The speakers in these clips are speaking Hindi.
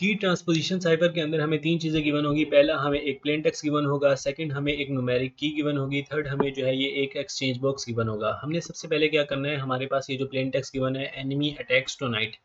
की ट्रांसपोजिशन साइफर के अंदर हमें 3 चीज़ें गिवन होगी। पहला हमें एक प्लेन टेक्स्ट गिवन होगा, सेकंड हमें एक न्यूमेरिक की गिवन होगी, थर्ड हमें जो है ये एक एक्सचेंज बॉक्स गिवन होगा। हमने सबसे पहले क्या करना है, हमारे पास ये जो प्लेन टेक्स्ट गिवन है, एनिमी अटैक्स टुनाइट,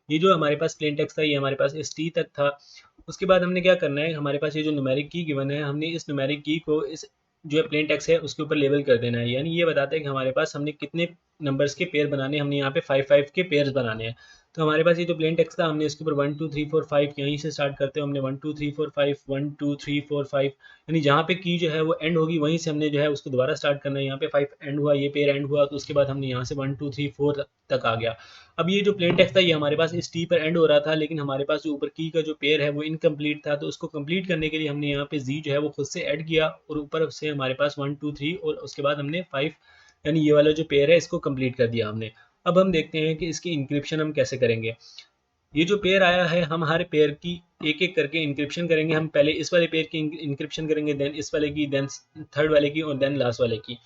ये जो हमारे पास प्लेन टेक्स्ट था ये हमारे पास इस टी तक था। उसके बाद हमने क्या करना है, हमारे पास ये जो न्यूमेरिक की गिवन है, हमने इस न्यूमेरिक की को इस जो है प्लेन टेक्स्ट है उसके ऊपर लेबल कर देना है। यानी ये बताता है कि हमारे पास हमने कितने नंबर्स के पेयर बनाने, हमने यहाँ पे 5 के पेयर्स बनाने हैं। तो हमारे पास ये जो प्लेन टेक्स्ट था हमने इसके ऊपर 1 2 3 4 5 यहीं से स्टार्ट करते हो, हमने 1 2 3 4 5 1 2 3 4 5, यानी जहाँ पे की जो है वो एंड होगी वहीं से हमने जो है उसको दोबारा स्टार्ट करना है। यहाँ पे 5 एंड हुआ, ये पेयर एंड हुआ, तो उसके बाद हमने यहाँ से 1 2 3 4 तक आ गया। अब ये जो प्लेन टेक्स्ट था ये हमारे पास इस टी पर एंड हो रहा था, लेकिन हमारे पास जो ऊपर की का जो पेयर है वो इनकम्प्लीट था। तो उसको कंप्लीट करने के लिए हमने यहाँ पे जी जो है वो खुद से ऐड किया और ऊपर से हमारे पास 1 2 3 और उसके बाद हमने 5, यानी ये वाला जो पेयर है इसको कंप्लीट कर दिया हमने। अब हम देखते हैं कि इसकी इंक्रिप्शन हम कैसे करेंगे। ये जो पेयर आया है हम हर पेयर की एक एक करके इंक्रिप्शन करेंगे। हम पहले इस वाले पेयर की इंक्रिप्शन करेंगे, देन इस वाले की, देन थर्ड वाले की और देन लास्ट वाले की।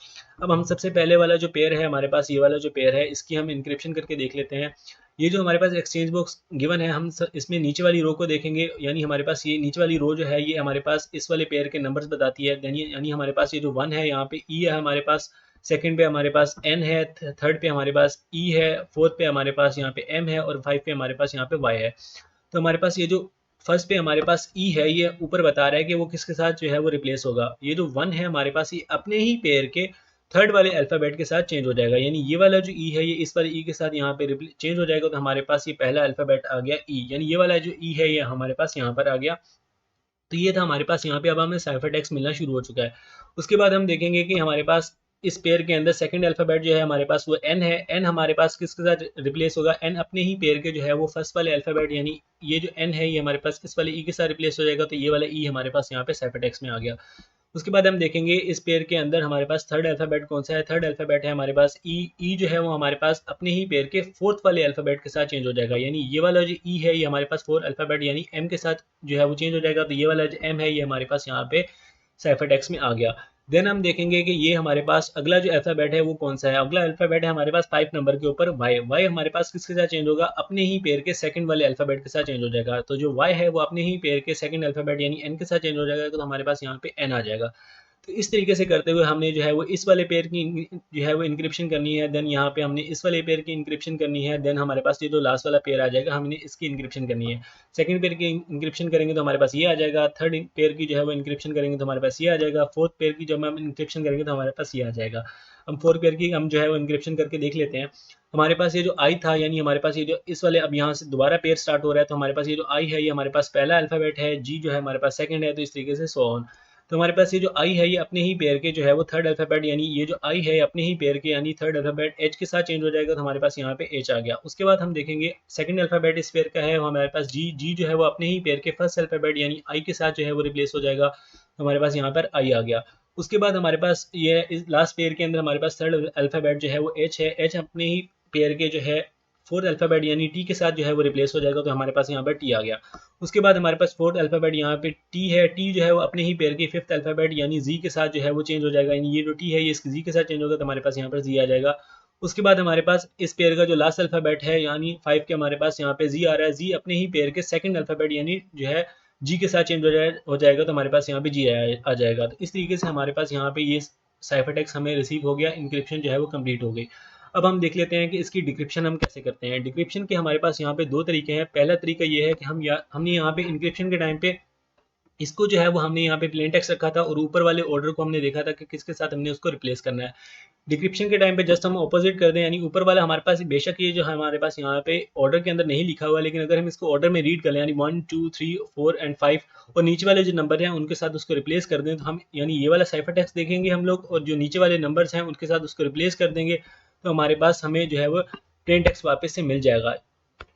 अब हम सबसे पहले वाला जो पेयर है हमारे पास, ये वाला जो पेयर है, इसकी हम इंक्रिप्शन करके देख लेते हैं। ये जो हमारे पास एक्सचेंज बॉक्स गिवन है, हम इसमें नीचे वाली रो को देखेंगे, यानी हमारे पास ये नीचे वाली रो जो है ये हमारे पास इस वाले पेयर के नंबर्स बताती है। देन यानी हमारे पास ये जो 1 है यहाँ पे ई है हमारे पास, सेकंड पे हमारे पास एन है, थर्ड पे हमारे पास ई है, फोर्थ पे हमारे पास यहाँ पे एम है और 5 पे हमारे पास यहाँ पे वाई है। तो हमारे पास ये जो फर्स्ट पे हमारे पास ई है ये ऊपर बता रहा है कि वो किसके साथ जो है वो रिप्लेस होगा। ये जो 1 है हमारे पास ये अपने ही पेयर के थर्ड वाले अल्फ़ाबेट के साथ चेंज हो जाएगा, यानी ये वाला जो ई है ये इस वाले ई के साथ यहाँ पे चेंज हो जाएगा। तो हमारे पास ये पहला अल्फ़ाबेट आ गया ई, यानी ये वाला जो ई है ये हमारे पास यहाँ पर आ गया। तो ये था हमारे पास यहाँ पे। अब हमें साइफर टेक्स्ट मिलना शुरू हो चुका है। उसके बाद हम देखेंगे कि हमारे पास इस पेयर के अंदर सेकंड अल्फ़ाबेट जो है हमारे पास वो एन है। एन हमारे पास किसके साथ रिप्लेस होगा, एन अपने ही पेयर के जो है वो फर्स्ट वाले अल्फ़ाबेट, यानी ये जो एन है ये हमारे पास इस वाले ई के साथ रिप्लेस हो जाएगा। तो ये वाला ई हमारे पास यहाँ पे साइफर टेक्स्ट में आ गया। उसके बाद हम देखेंगे इस पेयर के अंदर हमारे पास थर्ड अल्फ़ाबेट कौन सा है। थर्ड अल्फ़ाबेट है हमारे पास ई। ई जो है वो हमारे पास अपने ही पेयर के फोर्थ वाले अल्फ़ाबेट के साथ चेंज हो जाएगा, यानी ये वाला जो ई है ये हमारे पास फोर्थ अल्फ़ाबेट यानी एम के साथ जो है वो चेंज हो जाएगा। तो ये वाला जो एम है ये हमारे पास यहाँ पे साइफर टेक्स्ट में आ गया। देन हम देखेंगे कि ये हमारे पास अगला जो अल्फ़ाबेट है वो कौन सा है। अगला अल्फ़ाबेट है हमारे पास 5 नंबर के ऊपर वाई। वाई हमारे पास किसके साथ चेंज होगा, अपने ही पेयर के सेकंड वाले अल्फ़ाबेट के साथ चेंज हो जाएगा। तो जो वाई है वो अपने ही पेयर के सेकंड अल्फ़ाबेट यानी एन के साथ चेंज हो जाएगा। तो हमारे पास यहाँ पे एन आ जाएगा। तो इस तरीके से करते हुए हमने जो है वो इस वाले पेयर की जो है वो इंक्रिप्शन करनी है। देन यहाँ पे हमने इस वाले पेयर की इंक्रिप्शन करनी है। देन हमारे पास ये जो लास्ट वाला पेयर आ जाएगा हमने इसकी इंक्रिप्शन करनी है। सेकंड पेयर की इंक्रिप्शन करेंगे तो हमारे पास ये आ जाएगा। थर्ड पेयर की जो है वो इंक्रिप्शन करेंगे तो हमारे पास ये आ जाएगा। फोर्थ पेयर की जब हम इंक्रिप्शन करेंगे तो हमारे पास ये आ जाएगा। हम फोर्थ पेयर की हम जो है वो इंक्रिप्शन करके देख लेते हैं। हमारे पास ये जो आई था, यानी हमारे पास ये जो इस वाले, अब यहाँ से दोबारा पेयर स्टार्ट हो रहा है, तो हमारे पास ये जो आई है ये हमारे पास पहला अल्फ़ाबेट है, जी जो है हमारे पास सेकंड है, तो इस तरीके से सो ऑन। तो हमारे पास ये जो आई है ये अपने ही पेयर के जो है वो थर्ड अल्फ़ाबेट, यानी ये जो आई है अपने ही पेयर के यानी थर्ड अल्फ़ाबेट एच के साथ चेंज हो जाएगा। तो हमारे पास यहाँ पे एच आ गया। उसके बाद हम देखेंगे सेकंड अल्फ़ाबेट इस पेयर का है वो हमारे पास जी। जी जो है वो अपने ही पेयर के फर्स्ट अल्फ़ाबेट यानी आई के साथ जो है वो रिप्लेस हो जाएगा। तो हमारे पास यहाँ पर आई आ गया। उसके बाद हमारे पास ये इस लास्ट पेयर के अंदर हमारे पास थर्ड अल्फ़ाबेट जो है वो एच है। एच अपने ही पेयर के जो है फोर्थ अल्फ़ाबेट यानी टी के साथ जो है वो रिप्लेस हो जाएगा। तो हमारे पास यहाँ पर टी आ गया। उसके बाद हमारे पास फोर्थ अल्फ़ाबेट यहाँ पे टी है। टी जो है वो अपने ही पेयर के फिफ्थ अल्फ़ाबेट यानी जी के साथ जो है वो चेंज हो जाएगा, यानी ये जो टी है ये इसकी जी के साथ चेंज होगा। तो हमारे पास यहाँ पर जी आ जाएगा। उसके बाद हमारे पास इस पेयर का जो लास्ट अल्फ़ाबेट है यानी 5 के हमारे पास यहाँ पे जी आ रहा है। जी अपने ही पेयर के सेकंड अल्फ़ाबेट यानी जो है जी के साथ चेंज हो जाएगा। तो हमारे पास यहाँ पे जी आ जाएगा। तो इस तरीके से हमारे पास यहाँ पे ये साइफर टेक्स्ट हमें रिसीव हो गया, इंक्रिप्शन जो है वो कंप्लीट हो गई। अब हम देख लेते हैं कि इसकी डिक्रिप्शन हम कैसे करते हैं। डिक्रिप्शन के हमारे पास यहाँ पे दो तरीके हैं। पहला तरीका ये है कि हमने यहाँ पे इंक्रिप्शन के टाइम पे इसको जो है वो हमने यहाँ पे प्लेन टेक्स्ट रखा था और ऊपर वाले ऑर्डर को हमने देखा था कि किसके साथ हमने उसको रिप्लेस करना है। डिक्रिप्शन के टाइम पे जस्ट हम ऑपोजिट कर दें, यानी ऊपर वाला हमारे पास बेशक ये जो हमारे पास यहाँ पे ऑर्डर के अंदर नहीं लिखा हुआ है, लेकिन अगर हम इसको ऑर्डर में रीड कर लें यानी 1 2 3 4 एंड 5 और नीचे वाले जो नंबर हैं उनके साथ उसको रिप्लेस कर दें, तो हम यानी ये वाला साइफर टेक्स्ट देखेंगे हम लोग और जो नीचे वाले नंबर्स हैं उनके साथ उसको रिप्लेस कर देंगे। तो हमारे पास हमें जो है वो प्लेन टेक्स्ट वापस से मिल जाएगा।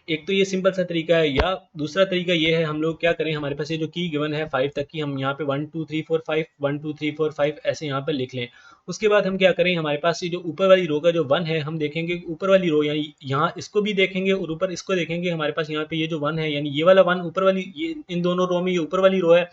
एक तो ये सिंपल सा तरीका है, या दूसरा तरीका ये है हम लोग क्या करें, हमारे पास ये जो की गिवन है 5 तक की, हम यहाँ पे 1 2 3 4 5 1 2 3 4 5 ऐसे यहाँ पर लिख लें। उसके बाद हम क्या करें, हमारे पास ये जो ऊपर वाली रो का जो 1 है हम देखेंगे ऊपर वाली रो यानी यहाँ इसको भी देखेंगे और ऊपर इसको देखेंगे। हमारे पास यहाँ पे ये जो 1 है यानी ये वाला 1 ऊपर वाली, ये इन दोनों रो में ये ऊपर वाली रो है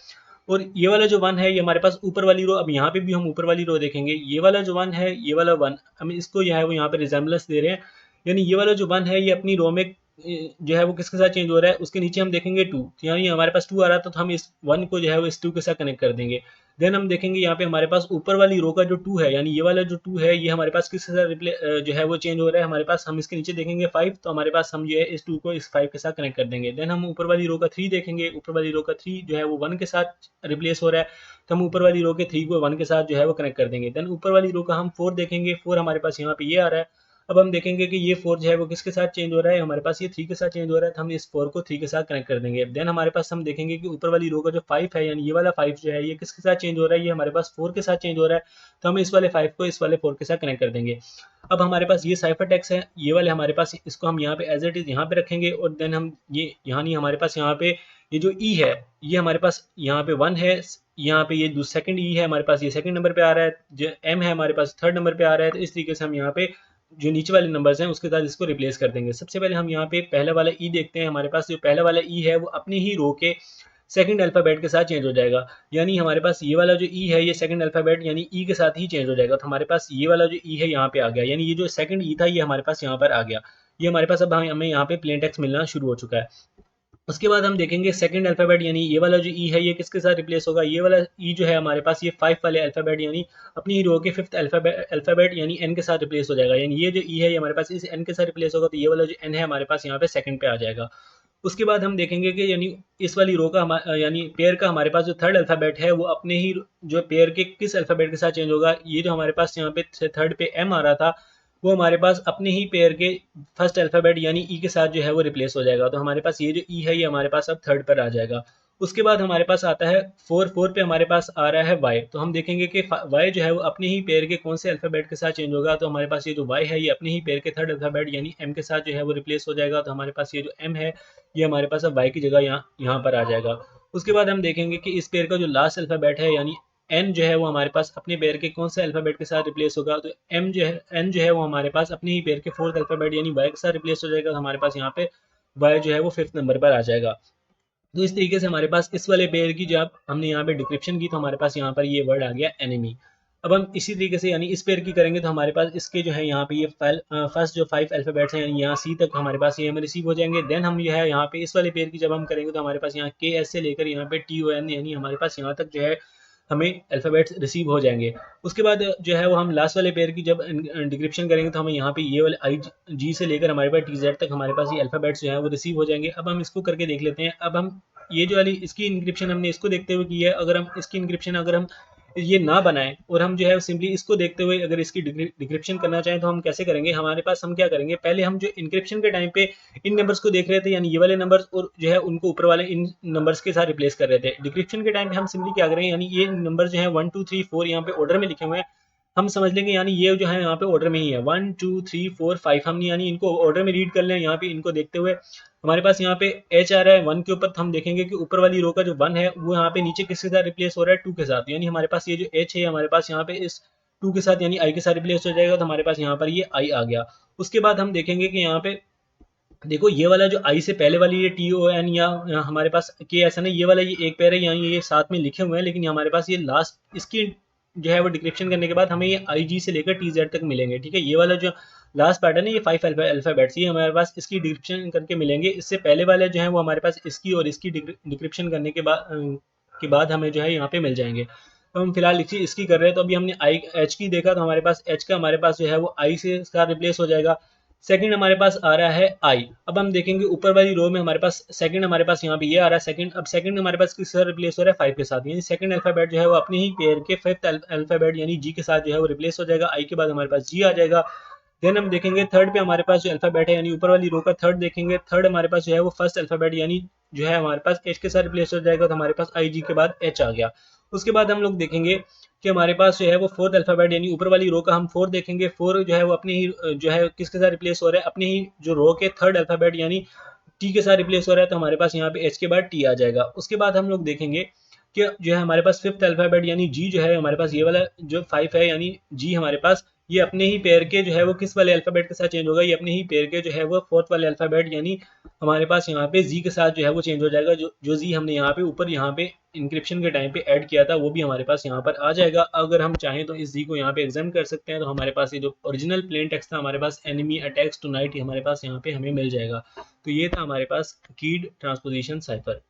और ये वाला जो 1 है ये हमारे पास ऊपर वाली रो। अब यहाँ पे भी हम ऊपर वाली रो देखेंगे, ये वाला जो 1 है ये वाला 1 हम इसको जो है वो यहाँ पे रिजेम्बलेंस दे रहे हैं, यानी ये वाला जो 1 है ये अपनी रो में जो है वो किसके साथ चेंज हो रहा है, उसके नीचे हम देखेंगे 2, यानी हमारे पास 2 आ रहा था तो हम इस 1 को जो है वो इस 2 के साथ कनेक्ट कर देंगे। देन हम देखेंगे यहाँ पे हमारे पास ऊपर वाली रो का जो 2 है, यानी ये वाला जो 2 है ये हमारे पास किसके साथ जो है वो चेंज हो रहा है हमारे पास। हम इसके नीचे देखेंगे 5, तो हमारे पास हम जो है इस 2 को इस 5 के साथ कनेक्ट कर देंगे। देन हम ऊपर वाली रो का 3 देखेंगे, ऊपर वाली रो का 3 जो है वो 1 के साथ रिप्लेस हो रहा है, तो हम ऊपर वाली रो के 3 को 1 के साथ जो है वो कनेक्ट कर देंगे। देन ऊपर वाली रो का हम 4 देखेंगे, 4 हमारे पास यहाँ पे ये आ रहा है। अब हम देखेंगे कि ये 4 जो है वो किसके साथ चेंज हो रहा है, हमारे पास ये 3 के साथ चेंज हो रहा है, तो हम इस 4 को 3 के साथ कनेक्ट कर देंगे। देन हमारे पास हम देखेंगे कि ऊपर वाली रो का जो 5 है, यानी ये वाला 5 जो है ये किसके साथ चेंज हो रहा है, ये हमारे पास 4 के साथ चेंज हो रहा है, तो हम इस वाले 5 को इस वाले 4 के साथ कनेक्ट कर देंगे। अब हमारे पास ये साइफर टेक्स्ट है, ये वाले हमारे पास, इसको हम यहाँ पे एज इट इज यहाँ पे रखेंगे, और देन हम ये यहाँ नहीं, हमारे पास यहाँ पे ये जो ई है ये हमारे पास यहाँ पे 1 है, यहाँ पे ये सेकंड ई है हमारे पास, ये सेकंड नंबर पे आ रहा है, जो एम है हमारे पास थर्ड नंबर पे आ रहा है, तो इस तरीके से हम यहाँ पे जो नीचे वाले नंबर्स हैं उसके साथ इसको रिप्लेस कर देंगे। सबसे पहले हम यहाँ पे पहला वाला ई देखते हैं, हमारे पास जो पहला वाला ई है वो अपनी ही रो के सेकंड अल्फ़ाबेट के साथ चेंज हो जाएगा, यानी हमारे पास ये वाला जो ई है ये सेकंड अल्फ़ाबेट यानी ई के साथ ही चेंज हो जाएगा, तो हमारे पास ये वाला जो ई है यहाँ पे आ गया, यानी ये जो सेकंड ई था ये हमारे पास यहाँ पर आ गया। ये हमारे पास अब हमें यहाँ पे प्लेन टेक्स्ट मिलना शुरू हो चुका है। उसके बाद हम देखेंगे सेकंड अल्फ़ाबेट, यानी ये वाला जो ई है ये किसके साथ रिप्लेस होगा, ये वाला ई जो है हमारे पास ये 5 वाले अल्फ़ाबेट यानी अपनी ही रो के 5th अल्फ़ाबेट यानी एन के साथ रिप्लेस हो जाएगा, यानी ये जो ई है ये हमारे पास इस एन के साथ रिप्लेस होगा, तो ये वाला जो एन है हमारे पास यहाँ पे सेकंड पे आ जाएगा। उसके बाद हम देखेंगे कि यानी इस वाली रो का यानी पेयर का हमारे पास जो थर्ड अल्फ़ाबेट है वो अपने ही जो पेयर के किस अल्फ़ाबेट के साथ चेंज होगा, ये जो हमारे पास यहाँ पे थर्ड पे एम आ रहा था वो हमारे पास अपने ही पेयर के फर्स्ट अल्फ़ाबेट यानी ई के साथ जो है वो रिप्लेस हो जाएगा, तो हमारे पास ये जो ई है ये हमारे पास अब थर्ड पर आ जाएगा। उसके बाद हमारे पास आता है 4 पे हमारे पास आ रहा है वाई, तो हम देखेंगे कि वाई जो है वो अपने ही पेयर के कौन से अल्फ़ाबेट के साथ चेंज होगा, तो हमारे पास ये जो वाई है ये अपने ही पेयर के थर्ड अल्फ़ाबेट यानी एम के साथ जो है वो रिप्लेस हो जाएगा, तो हमारे पास ये जो एम है ये हमारे पास अब वाई की जगह यहाँ पर आ जाएगा। उसके बाद हम देखेंगे कि इस पेयर का जो लास्ट अल्फ़ाबेट है यानी एन जो है वो हमारे पास अपने पेयर के कौन से अल्फ़ाबेट के साथ रिप्लेस होगा, तो एन जो है वो हमारे पास अपने ही पेयर के फोर्थ अल्फ़ाबेट यानी वाई के साथ रिप्लेस हो जाएगा, तो हमारे पास यहाँ पे वाई जो है वो 5th नंबर पर आ जाएगा। तो इस तरीके से हमारे पास इस वाले पेयर की जब हमने यहाँ पे डिक्रिप्शन की तो हमारे पास यहाँ पर ये वर्ड आ गया एनिमी। अब हम इसी तरीके से यानी इस पेयर की करेंगे तो हमारे पास इसके जो है यहाँ पे ये फर्स्ट जो 5 अल्फ़ाबेट्स हैं यानी यहाँ सी तक हमारे पास ये हमें रिसीव हो जाएंगे। देन हम जो है यहाँ पे इस वाले पेयर की जब हम करेंगे तो हमारे पास यहाँ के एस से लेकर यहाँ पे टी ओ एन यानी हमारे पास यहाँ तक जो है हमें अल्फ़ाबेट्स रिसीव हो जाएंगे। उसके बाद जो है वो हम लास्ट वाले पेयर की जब डिक्रिप्शन करेंगे तो हमें यहाँ पे ये वाले आई जी से लेकर हमारे पास टी जेड तक हमारे पास ये अल्फ़ाबेट्स जो है वो रिसीव हो जाएंगे। अब हम इसको करके देख लेते हैं। अब हम ये जो वाली इसकी इंक्रिप्शन हमने इसको देखते हुए की है, अगर हम इसकी इंक्रिप्शन अगर हम ये ना बनाएं और हम जो है सिंपली इसको देखते हुए अगर इसकी डिक्रिप्शन करना चाहें तो हम कैसे करेंगे, हमारे पास हम क्या करेंगे, पहले हम जो इंक्रिप्शन के टाइम पे इन नंबर्स को देख रहे थे यानी ये वाले नंबर्स और जो है उनको ऊपर वाले इन नंबर्स के साथ रिप्लेस कर रहे थे। डिक्रिप्शन के टाइम पे हम सिंपली क्या करें, यानी ये नंबर जो है 1 2 3 4 यहाँ पे ऑर्डर में लिखे हुए हैं, हम समझ लेंगे यानी ये जो है यहाँ पे ऑर्डर में ही है 1 2 3 4 5, हम यानी इनको ऑर्डर में रीड कर लें। यहाँ पे इनको देखते हुए हमारे पास यहाँ पे एच आ रहा है 1 के ऊपर, तो हम देखेंगे कि ऊपर वाली रो का जो 1 है वो यहाँ पे नीचे किसके साथ रिप्लेस हो रहा है 2 के साथ, यानी हमारे पास ये जो एच है हमारे पास यहाँ पे इस 2 के साथ यानी आई के साथ रिप्लेस हो जाएगा, तो हमारे पास यहाँ पर ये आई आ गया। उसके बाद हम देखेंगे कि यहाँ पे देखो ये वाला जो आई से पहले वाली ये टी ओ एन या हमारे पास के ऐसा नहीं, ये वाला ये एक पैर है यहाँ ये साथ में लिखे हुए हैं, लेकिन हमारे पास ये लास्ट इसकी जो है वो डिक्रिप्शन करने के बाद हमें ये आई जी से लेकर टी जेड तक मिलेंगे। ठीक है, ये वाला जो लास्ट पार्ट है ना ये 5 अल्फाबेट्स ये हमारे पास इसकी डिक्रिप्शन करके मिलेंगे। इससे पहले वाले जो है वो हमारे पास इसकी और इसकी डिक्रिप्शन करने के बाद हमें जो है यहाँ पे मिल जाएंगे। तो हम फिलहाल इसकी कर रहे हैं, तो अभी हमने आई एच की देखा तो हमारे पास एच का हमारे पास जो है वो आई से इसका रिप्लेस हो जाएगा। सेकंड हमारे पास आ रहा है आई। अब हम देखेंगे ऊपर वाली रो में हमारे पास सेकंड हमारे पास यहाँ पे ये आ रहा है सेकंड। अब सेकंड हमारे पास किससे रिप्लेस हो रहा है 5 के साथ, यानी सेकंड अल्फाबेट जो है वो अपने ही पेयर के 5th अल्फाबेट यानी जी के साथ जो है वो रिप्लेस हो जाएगा। आई के बाद हमारे पास जी आ जाएगा। देन हम देखेंगे थर्ड पे हमारे पास जो अल्फाबेट है यानी ऊपर वाली रो का थर्ड देखेंगे, थर्ड हमारे पास जो है वो फर्स्ट अल्फाबेट यानी जो है हमारे पास एच के साथ रिप्लेस हो जाएगा, तो हमारे पास आई जी के बाद एच आ गया। उसके बाद हम लोग देखेंगे कि हमारे पास जो है वो फोर्थ अल्फाबेट यानी ऊपर वाली रो का हम फोर देखेंगे, फोर जो है वो अपने ही जो है किसके साथ रिप्लेस हो रहा है, अपने ही जो रो के थर्ड अल्फाबेट यानी टी के साथ रिप्लेस हो रहा है, तो हमारे पास यहाँ पे एच के बाद टी आ जाएगा। उसके बाद हम लोग देखेंगे कि जो है हमारे पास फिफ्थ अल्फाबेट यानी जी जो है हमारे पास ये वाला जो 5 है यानी जी हमारे पास ये अपने ही पेयर के जो है वो किस वाले अल्फ़ाबेट के साथ चेंज होगा, ये अपने ही पेयर के जो है वो फोर्थ वाले अल्फ़ाबेट, यानी हमारे पास यहाँ पे जी के साथ जो है वो चेंज हो जाएगा। जो जी हमने यहाँ पे ऊपर यहाँ पे इंक्रिप्शन के टाइम पे ऐड किया था वो भी हमारे पास यहाँ पर आ जाएगा। अगर हम चाहें तो इस जी को यहाँ पे एग्जाम कर सकते हैं, तो हमारे पास ये जो ओरिजिनल प्लेन टेक्स्ट था हमारे पास, एनिमी अटैक्स टू नाइट, हमारे पास यहाँ पे हमें मिल जाएगा। तो ये था हमारे पास कीड ट्रांसपोजिशन साइफर।